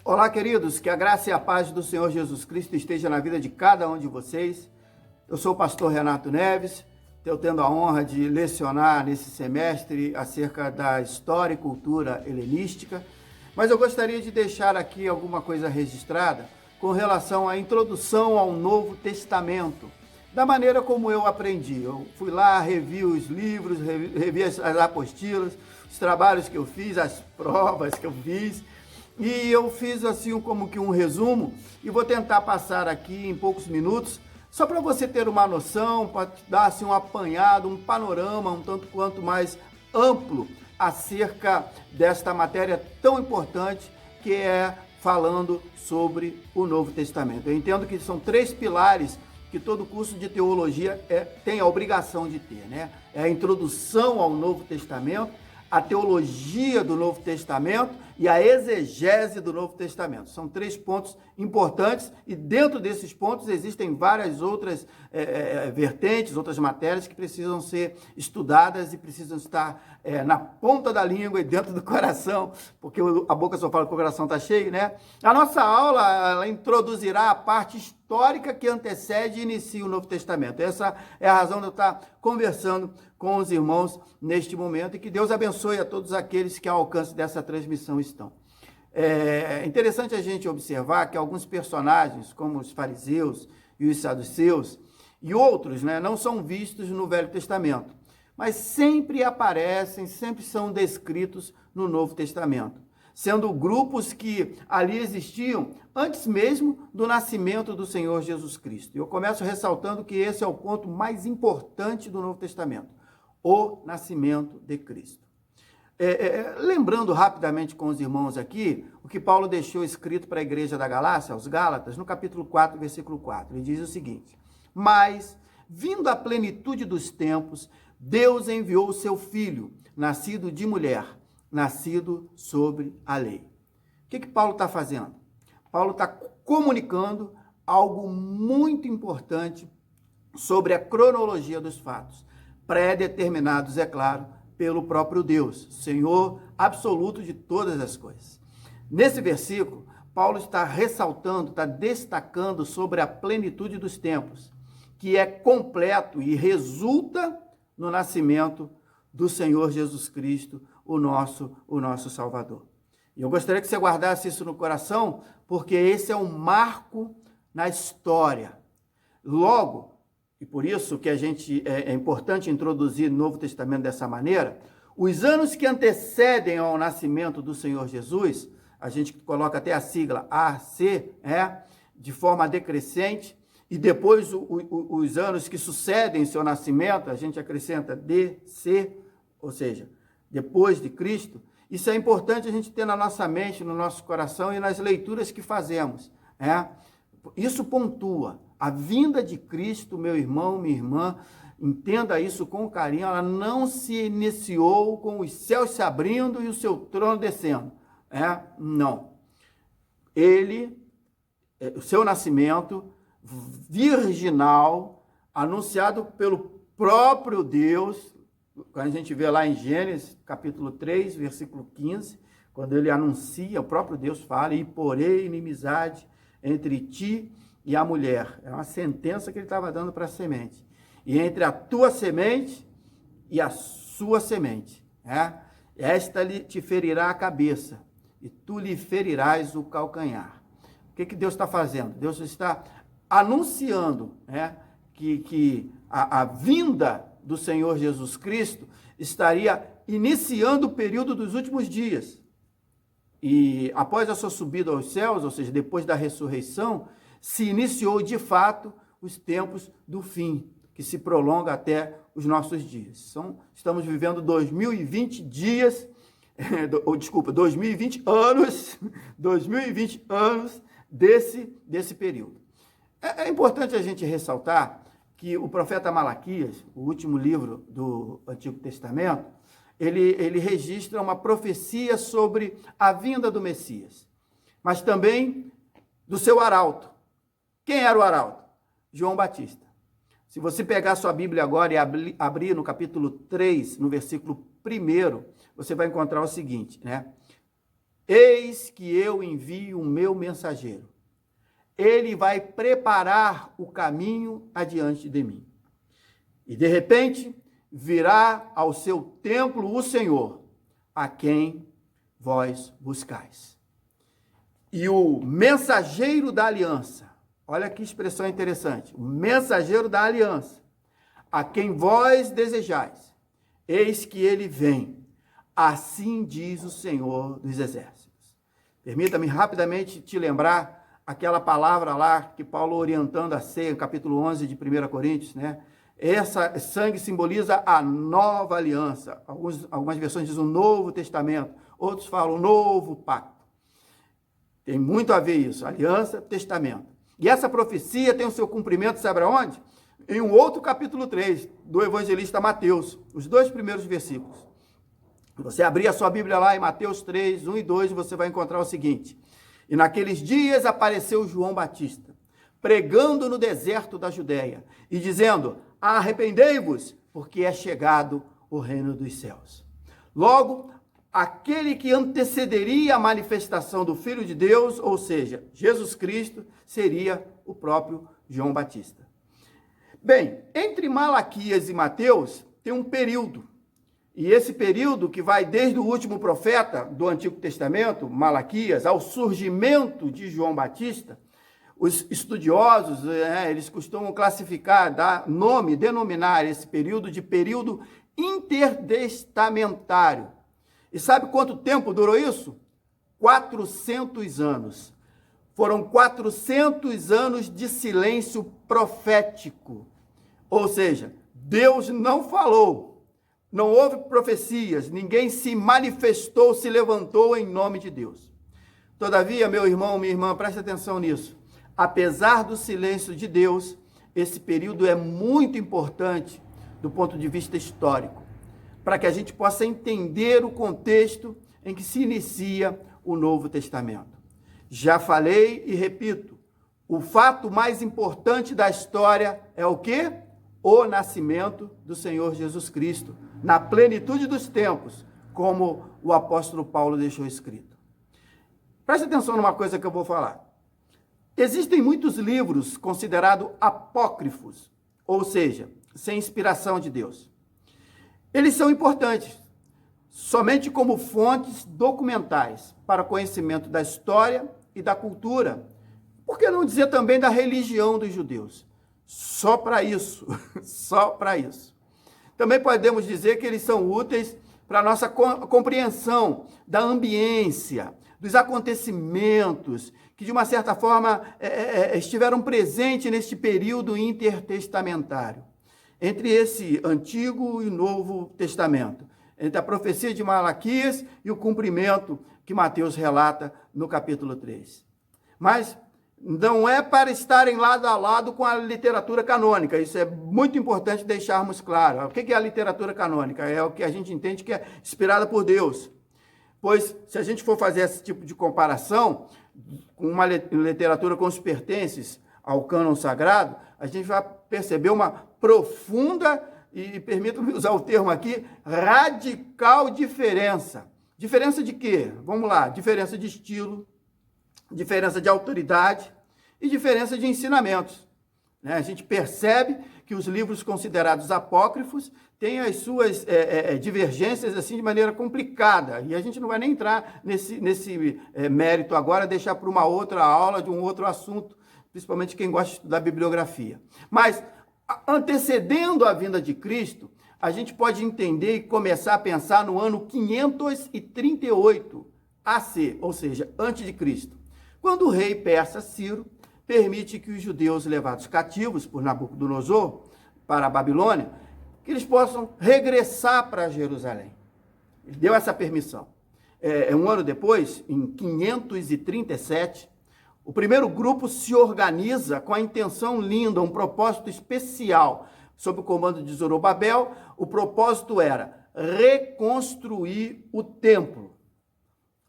Olá, queridos, que a graça e a paz do Senhor Jesus Cristo esteja na vida de cada um de vocês. Eu sou o pastor Renato Neves, eu tendo a honra de lecionar nesse semestre acerca da história e cultura helenística, mas eu gostaria de deixar aqui alguma coisa registrada com relação à introdução ao Novo Testamento, da maneira como eu aprendi. Eu fui lá, revi os livros, revi as apostilas, os trabalhos que eu fiz, as provas que eu fiz, e eu fiz assim como que um resumo e vou tentar passar aqui em poucos minutos, só para você ter uma noção, para dar assim um apanhado, um panorama um tanto quanto mais amplo acerca desta matéria tão importante que é falando sobre o Novo Testamento. Eu entendo que são três pilares que todo curso de teologia tem a obrigação de ter, né? É a introdução ao Novo Testamento, a teologia do Novo Testamento e a exegese do Novo Testamento. São três pontos importantes e dentro desses pontos existem várias outras vertentes, outras matérias que precisam ser estudadas e precisam estar na ponta da língua e dentro do coração, porque a boca só fala que o coração está cheio, né? A nossa aula, ela introduzirá a parte histórica que antecede e inicia o Novo Testamento. Essa é a razão de eu estar conversando com os irmãos neste momento e que Deus abençoe a todos aqueles que ao alcance dessa transmissão estão. É interessante a gente observar que alguns personagens, como os fariseus e os saduceus e outros, né, não são vistos no Velho Testamento, mas sempre aparecem, sempre são descritos no Novo Testamento, sendo grupos que ali existiam antes mesmo do nascimento do Senhor Jesus Cristo. Eu começo ressaltando que esse é o ponto mais importante do Novo Testamento, o nascimento de Cristo. Lembrando rapidamente com os irmãos aqui, o que Paulo deixou escrito para a igreja da Galácia, aos Gálatas, no capítulo 4, versículo 4. Ele diz o seguinte: mas, vindo a plenitude dos tempos, Deus enviou o seu Filho, nascido de mulher, nascido sobre a lei. O que Paulo está fazendo? Paulo está comunicando algo muito importante sobre a cronologia dos fatos, pré-determinados, é claro, pelo próprio Deus, Senhor absoluto de todas as coisas. Nesse versículo, Paulo está ressaltando, está destacando sobre a plenitude dos tempos, que é completo e resulta no nascimento do Senhor Jesus Cristo, o nosso Salvador. E eu gostaria que você guardasse isso no coração, porque esse é um marco na história. Logo, e por isso que é importante introduzir o Novo Testamento dessa maneira, os anos que antecedem ao nascimento do Senhor Jesus, a gente coloca até a sigla AC, de forma decrescente, e depois os anos que sucedem seu nascimento, a gente acrescenta DC, ou seja, depois de Cristo. Isso é importante a gente ter na nossa mente, no nosso coração e nas leituras que fazemos. Isso pontua. A vinda de Cristo, meu irmão, minha irmã, entenda isso com carinho, ela não se iniciou com os céus se abrindo e o seu trono descendo. Não. O seu nascimento virginal, anunciado pelo próprio Deus, quando a gente vê lá em Gênesis, capítulo 3, versículo 15, quando ele anuncia, o próprio Deus fala: e porém inimizade entre ti e a mulher. É uma sentença que ele estava dando para a semente. E entre a tua semente e a sua semente. Esta te ferirá a cabeça e tu lhe ferirás o calcanhar. O que Deus está fazendo? Deus está anunciando que a vinda do Senhor Jesus Cristo estaria iniciando o período dos últimos dias. E após a sua subida aos céus, ou seja, depois da ressurreição, se iniciou de fato os tempos do fim, que se prolonga até os nossos dias. Estamos vivendo 2020 dias, 2020 anos, 2020 anos desse período. É importante a gente ressaltar que o profeta Malaquias, o último livro do Antigo Testamento, ele registra uma profecia sobre a vinda do Messias, mas também do seu arauto. Quem era o arauto? João Batista. Se você pegar sua Bíblia agora e abrir no capítulo 3, no versículo 1, você vai encontrar o seguinte, Eis que eu envio o meu mensageiro. Ele vai preparar o caminho adiante de mim. E de repente virá ao seu templo o Senhor, a quem vós buscais. E o mensageiro da aliança, olha que expressão interessante, o mensageiro da aliança, a quem vós desejais, eis que ele vem, assim diz o Senhor dos Exércitos. Permita-me rapidamente te lembrar aquela palavra lá que Paulo, orientando a ceia, no capítulo 11 de 1 Coríntios, né? Essa sangue simboliza a nova aliança. Algumas versões dizem o Novo Testamento, outros falam o Novo Pacto. Tem muito a ver isso, aliança, testamento. E essa profecia tem o seu cumprimento, sabe aonde? Em um outro capítulo 3 do evangelista Mateus, os 2 primeiros versículos. Você abrir a sua Bíblia lá em Mateus 3, 1 e 2, você vai encontrar o seguinte: e naqueles dias apareceu João Batista, pregando no deserto da Judéia, e dizendo: arrependei-vos, porque é chegado o reino dos céus. Logo, aquele que antecederia a manifestação do Filho de Deus, ou seja, Jesus Cristo, seria o próprio João Batista. Bem, entre Malaquias e Mateus tem um período, e esse período que vai desde o último profeta do Antigo Testamento, Malaquias, ao surgimento de João Batista. Os estudiosos, eles costumam classificar, dar nome, denominar esse período de período intertestamentário. E sabe quanto tempo durou isso? 400 anos. Foram 400 anos de silêncio profético. Ou seja, Deus não falou, não houve profecias, ninguém se manifestou, se levantou em nome de Deus. Todavia, meu irmão, minha irmã, preste atenção nisso. Apesar do silêncio de Deus, esse período é muito importante do ponto de vista histórico, para que a gente possa entender o contexto em que se inicia o Novo Testamento. Já falei e repito, o fato mais importante da história é o quê? O nascimento do Senhor Jesus Cristo, na plenitude dos tempos, como o apóstolo Paulo deixou escrito. Preste atenção numa coisa que eu vou falar. Existem muitos livros considerados apócrifos, ou seja, sem inspiração de Deus. Eles são importantes, somente como fontes documentais para conhecimento da história e da cultura. Por que não dizer também da religião dos judeus? Só para isso, só para isso. Também podemos dizer que eles são úteis para a nossa compreensão da ambiência, dos acontecimentos que, de uma certa forma, estiveram presentes neste período intertestamentário, entre esse Antigo e Novo Testamento, entre a profecia de Malaquias e o cumprimento que Mateus relata no capítulo 3. Mas não é para estarem lado a lado com a literatura canônica, isso é muito importante deixarmos claro. O que é a literatura canônica? É o que a gente entende que é inspirada por Deus. Pois, se a gente for fazer esse tipo de comparação com uma literatura com os pertences ao cânon sagrado, a gente vai perceber uma profunda, e permita-me usar o termo aqui, radical diferença. Diferença de quê? Vamos lá, diferença de estilo, diferença de autoridade e diferença de ensinamentos. A gente percebe que os livros considerados apócrifos têm as suas divergências assim de maneira complicada, e a gente não vai nem entrar nesse mérito agora, deixar para uma outra aula de um outro assunto, principalmente quem gosta de estudar bibliografia. Mas, antecedendo a vinda de Cristo, a gente pode entender e começar a pensar no ano 538 AC, ou seja, antes de Cristo, quando o rei persa Ciro permite que os judeus levados cativos por Nabucodonosor para a Babilônia, que eles possam regressar para Jerusalém. Ele deu essa permissão. Um ano depois, em 537, o primeiro grupo se organiza com a intenção linda, um propósito especial, sob o comando de Zorobabel. O propósito era reconstruir o templo.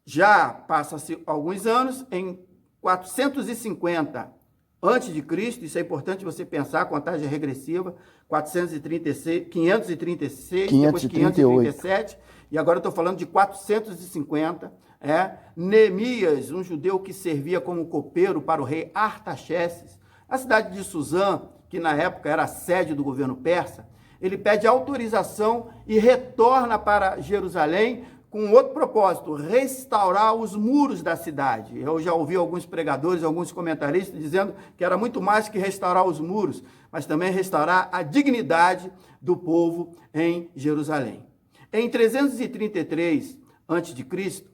Já passa-se alguns anos, em 450 antes de Cristo, isso é importante você pensar, a contagem regressiva, 536, depois 537, e agora eu estou falando de 450 Neemias, um judeu que servia como copeiro para o rei Artaxerxes, na cidade de Suzã, que na época era a sede do governo persa, ele pede autorização e retorna para Jerusalém com outro propósito, restaurar os muros da cidade. Eu já ouvi alguns pregadores, alguns comentaristas dizendo que era muito mais que restaurar os muros, mas também restaurar a dignidade do povo em Jerusalém. Em 333 a.C.,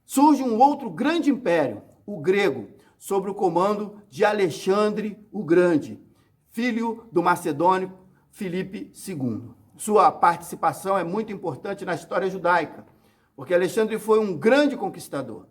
surge um outro grande império, o grego, sob o comando de Alexandre o Grande, filho do macedônio Filipe II. Sua participação é muito importante na história judaica, porque Alexandre foi um grande conquistador.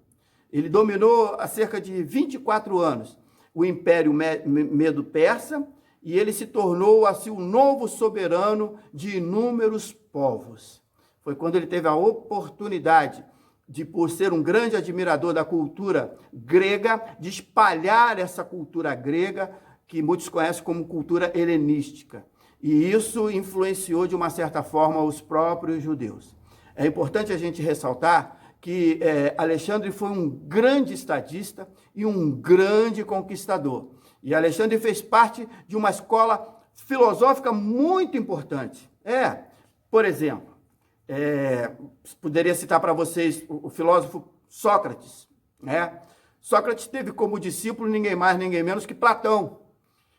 Ele dominou há cerca de 24 anos o Império Medo-Persa e ele se tornou assim o novo soberano de inúmeros povos. Foi quando ele teve a oportunidade de, por ser um grande admirador da cultura grega, de espalhar essa cultura grega, que muitos conhecem como cultura helenística. E isso influenciou, de uma certa forma, os próprios judeus. É importante a gente ressaltar que Alexandre foi um grande estadista e um grande conquistador. E Alexandre fez parte de uma escola filosófica muito importante. Por exemplo, poderia citar para vocês o filósofo Sócrates. Sócrates teve como discípulo ninguém mais, ninguém menos que Platão,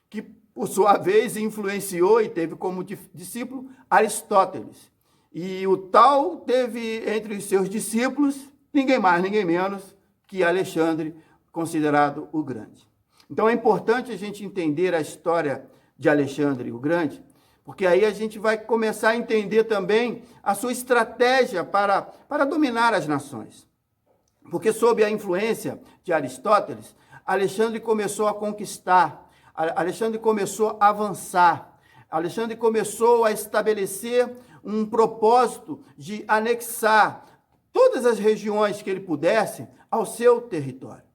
que, por sua vez, influenciou e teve como discípulo Aristóteles. E o tal teve entre os seus discípulos ninguém mais, ninguém menos que Alexandre, considerado o Grande. Então é importante a gente entender a história de Alexandre o Grande, porque aí a gente vai começar a entender também a sua estratégia para dominar as nações. Porque sob a influência de Aristóteles, Alexandre começou a conquistar, Alexandre começou a avançar, Alexandre começou a estabelecer um propósito de anexar todas as regiões que ele pudesse ao seu território.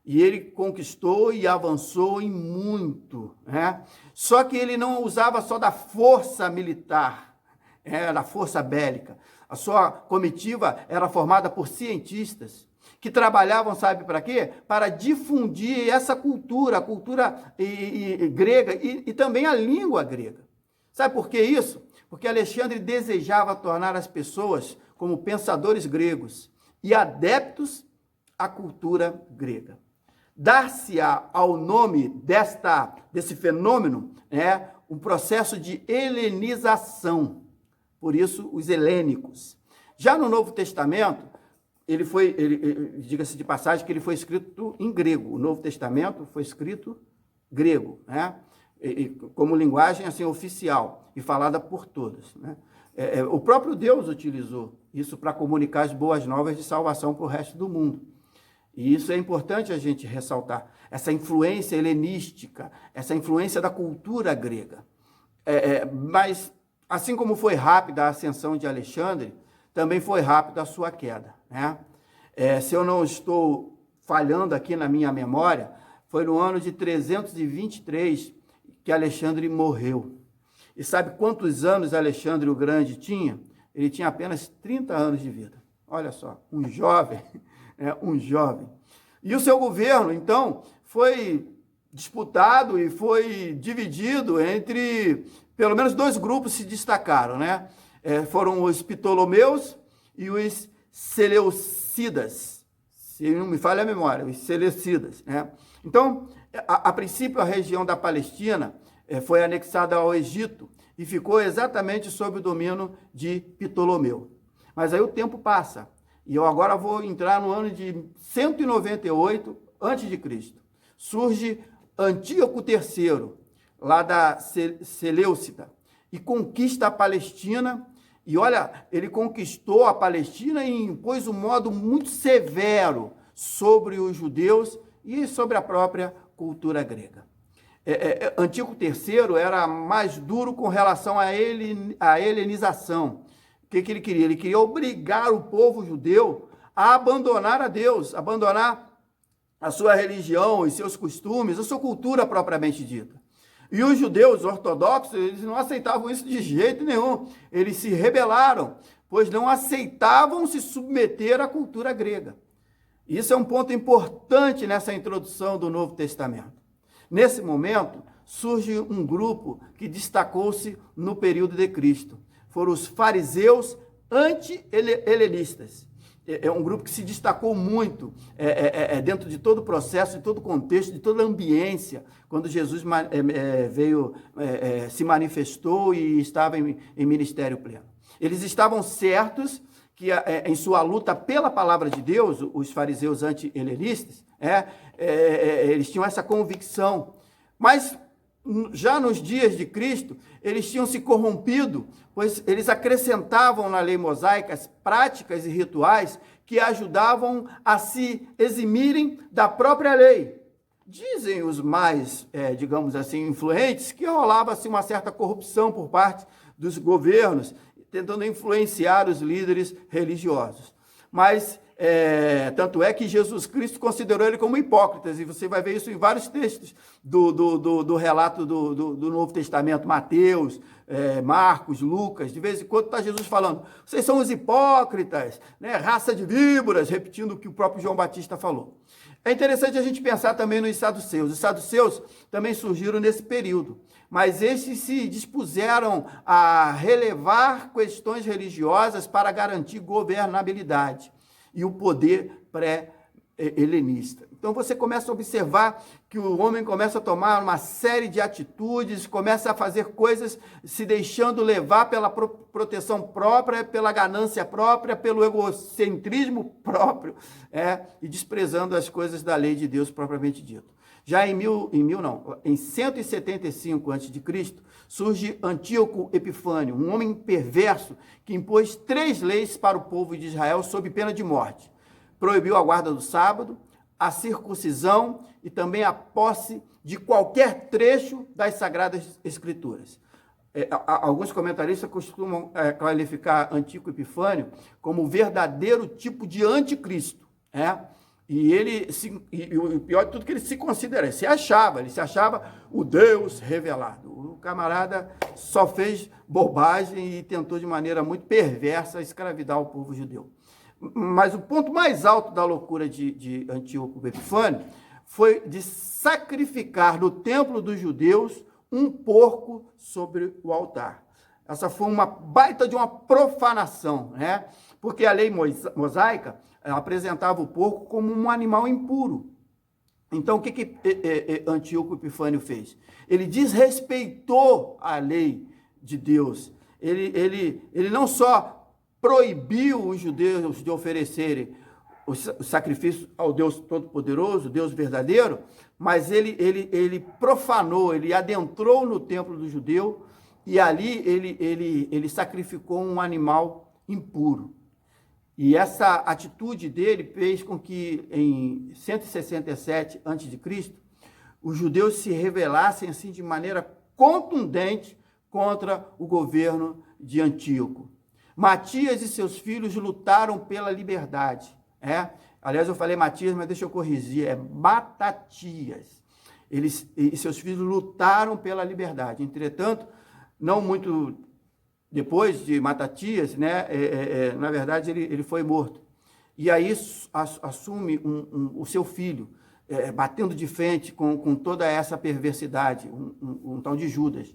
E ele conquistou e avançou em muito. Só que ele não usava só da força militar, da força bélica. A sua comitiva era formada por cientistas que trabalhavam, sabe para quê? Para difundir essa cultura, a cultura grega e também a língua grega. Sabe por que isso? Porque Alexandre desejava tornar as pessoas como pensadores gregos e adeptos à cultura grega. Dar-se-á ao nome desse fenômeno um processo de helenização, por isso os helênicos. Já no Novo Testamento, diga-se de passagem que ele foi escrito em grego. O Novo Testamento foi escrito grego, como linguagem assim oficial e falada por todos. O próprio Deus utilizou isso para comunicar as boas novas de salvação para o resto do mundo. E isso é importante a gente ressaltar, essa influência helenística, essa influência da cultura grega. Mas, assim como foi rápida a ascensão de Alexandre, também foi rápida a sua queda. Se eu não estou falhando aqui na minha memória, foi no ano de 323 que Alexandre morreu. E sabe quantos anos Alexandre o Grande tinha? Ele tinha apenas 30 anos de vida. Olha só, um jovem. E o seu governo, então, foi disputado e foi dividido entre, pelo menos dois grupos se destacaram, foram os Ptolomeus e os Seleucidas, se não me falha a memória, os Seleucidas. Então, a princípio, a região da Palestina foi anexada ao Egito e ficou exatamente sob o domínio de Ptolomeu. Mas aí o tempo passa. E eu agora vou entrar no ano de 198 a.C. Surge Antíoco III, lá da Seleucida, e conquista a Palestina. E olha, ele conquistou a Palestina e impôs um modo muito severo sobre os judeus e sobre a própria cultura grega. Antíoco III era mais duro com relação à helenização. O que ele queria? Ele queria obrigar o povo judeu a abandonar a Deus, abandonar a sua religião e seus costumes, a sua cultura propriamente dita. E os judeus ortodoxos, eles não aceitavam isso de jeito nenhum. Eles se rebelaram, pois não aceitavam se submeter à cultura grega. Isso é um ponto importante nessa introdução do Novo Testamento. Nesse momento, surge um grupo que destacou-se no período de Cristo. Foram os fariseus anti-helenistas. É um grupo que se destacou muito dentro de todo o processo, de todo o contexto, de toda a ambiência, quando Jesus veio, se manifestou e estava em ministério pleno. Eles estavam certos que em sua luta pela palavra de Deus, os fariseus anti-helenistas, eles tinham essa convicção. Mas já nos dias de Cristo, eles tinham se corrompido, pois eles acrescentavam na lei mosaica práticas e rituais que ajudavam a se eximirem da própria lei. Dizem os mais, digamos assim, influentes, que rolava assim, uma certa corrupção por parte dos governos, tentando influenciar os líderes religiosos. Mas, tanto é que Jesus Cristo considerou ele como hipócritas, e você vai ver isso em vários textos do relato do Novo Testamento, Mateus, Marcos, Lucas. De vez em quando está Jesus falando, vocês são os hipócritas, né? Raça de víboras, repetindo o que o próprio João Batista falou. É interessante a gente pensar também nos saduceus. Os saduceus também surgiram nesse período, mas estes se dispuseram a relevar questões religiosas para garantir governabilidade e o poder pré-helenista. Então você começa a observar que o homem começa a tomar uma série de atitudes, começa a fazer coisas se deixando levar pela proteção própria, pela ganância própria, pelo egocentrismo próprio, e desprezando as coisas da lei de Deus propriamente dito. Já em 175 a.C., surge Antíoco Epifânio, um homem perverso que impôs 3 leis para o povo de Israel sob pena de morte. Proibiu a guarda do sábado, a circuncisão e também a posse de qualquer trecho das Sagradas Escrituras. Alguns comentaristas costumam qualificar Antíoco Epifânio como o verdadeiro tipo de anticristo, E o pior de tudo que ele se considera, ele se achava o Deus revelado. O camarada só fez bobagem e tentou de maneira muito perversa escravidar o povo judeu. Mas o ponto mais alto da loucura de Antíoco Epifânio foi de sacrificar no templo dos judeus um porco sobre o altar. Essa foi uma baita de uma profanação, Porque a lei mosaica apresentava o porco como um animal impuro. Então, o que Antíoco Epifânio fez? Ele desrespeitou a lei de Deus. Ele não só proibiu os judeus de oferecerem o sacrifício ao Deus Todo-Poderoso, Deus verdadeiro, mas ele profanou, ele adentrou no templo do judeu e ali ele sacrificou um animal impuro. E essa atitude dele fez com que em 167 a.C., os judeus se rebelassem assim de maneira contundente contra o governo de Antíoco. Matias e seus filhos lutaram pela liberdade. Aliás, eu falei Matias, mas deixa eu corrigir, é Matatias. Eles e seus filhos lutaram pela liberdade. Entretanto, não muito depois de Matatias, na verdade, ele foi morto. E aí assume o seu filho, batendo de frente com toda essa perversidade, um tal de Judas,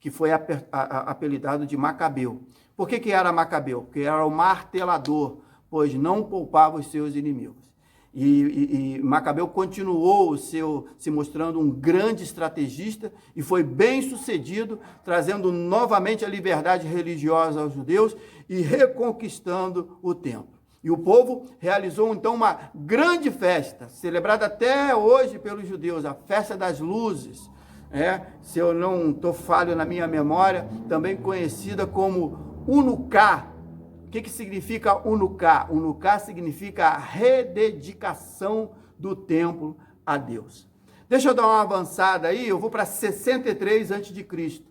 que foi apelidado de Macabeu. Por que era Macabeu? Porque era o martelador, pois não poupava os seus inimigos. E Macabeu continuou se mostrando um grande estrategista e foi bem sucedido, trazendo novamente a liberdade religiosa aos judeus e reconquistando o templo. E o povo realizou então uma grande festa, celebrada até hoje pelos judeus, a festa das luzes, se eu não estou falho na minha memória, também conhecida como Hanukkah. O que significa Hanukkah? Hanukkah significa a rededicação do templo a Deus. Deixa eu dar uma avançada aí, eu vou para 63 a.C.,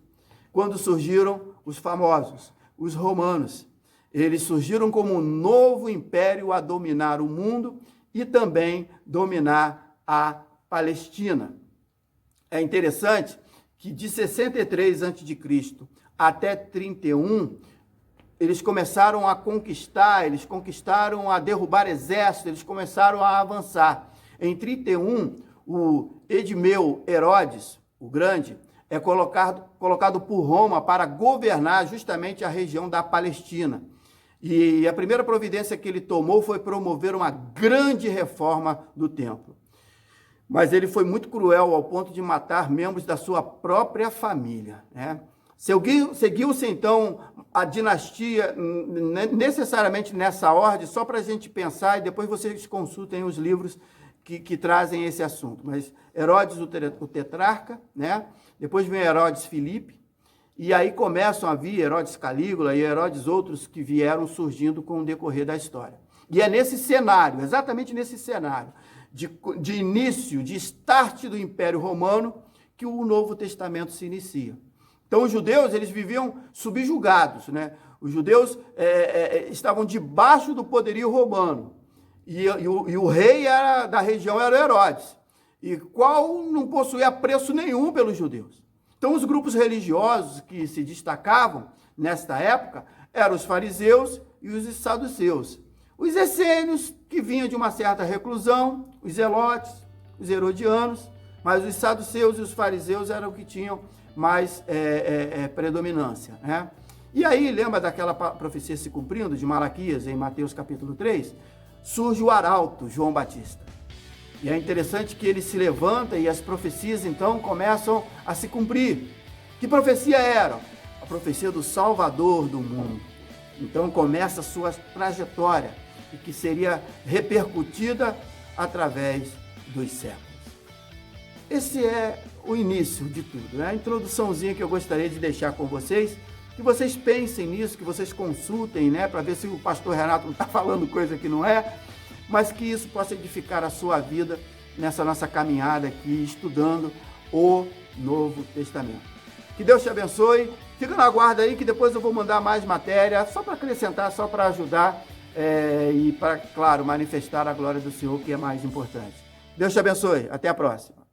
quando surgiram os famosos, os romanos. Eles surgiram como um novo império a dominar o mundo e também dominar a Palestina. É interessante que de 63 a.C. até 31, eles começaram a conquistar, eles começaram a derrubar exércitos, eles começaram a avançar. Em 31, o Edimeu Herodes, o Grande, é colocado por Roma para governar justamente a região da Palestina. E a primeira providência que ele tomou foi promover uma grande reforma do templo. Mas ele foi muito cruel ao ponto de matar membros da sua própria família, né? Seguiu-se, então, a dinastia necessariamente nessa ordem, só para a gente pensar, e depois vocês consultem os livros que trazem esse assunto. Mas Herodes, o tetrarca, né? Depois vem Herodes Filipe, e aí começam a vir Herodes Calígula e Herodes outros que vieram surgindo com o decorrer da história. E é nesse cenário, exatamente nesse cenário, de início, de start do Império Romano, que o Novo Testamento se inicia. Então, os judeus, eles viviam subjugados, né? Os judeus estavam debaixo do poderio romano. E o rei da região era Herodes, e qual não possuía preço nenhum pelos judeus. Então, os grupos religiosos que se destacavam nesta época eram os fariseus e os saduceus. Os essênios, que vinham de uma certa reclusão, os zelotes, os herodianos, mas os saduceus e os fariseus eram os que tinham mais predominância, né? E aí, lembra daquela profecia se cumprindo de Malaquias, em Mateus capítulo 3? Surge o arauto, João Batista. E é interessante que ele se levanta e as profecias, então, começam a se cumprir. Que profecia era? A profecia do Salvador do mundo. Então, começa a sua trajetória, e que seria repercutida através dos séculos. Esse é o início de tudo, né? A introduçãozinha que eu gostaria de deixar com vocês, que vocês pensem nisso, que vocês consultem, né, para ver se o pastor Renato não está falando coisa que não é, mas que isso possa edificar a sua vida nessa nossa caminhada aqui, estudando o Novo Testamento. Que Deus te abençoe. Fica na guarda aí que depois eu vou mandar mais matéria, só para acrescentar, só para ajudar e para, claro, manifestar a glória do Senhor, que é mais importante. Deus te abençoe. Até a próxima.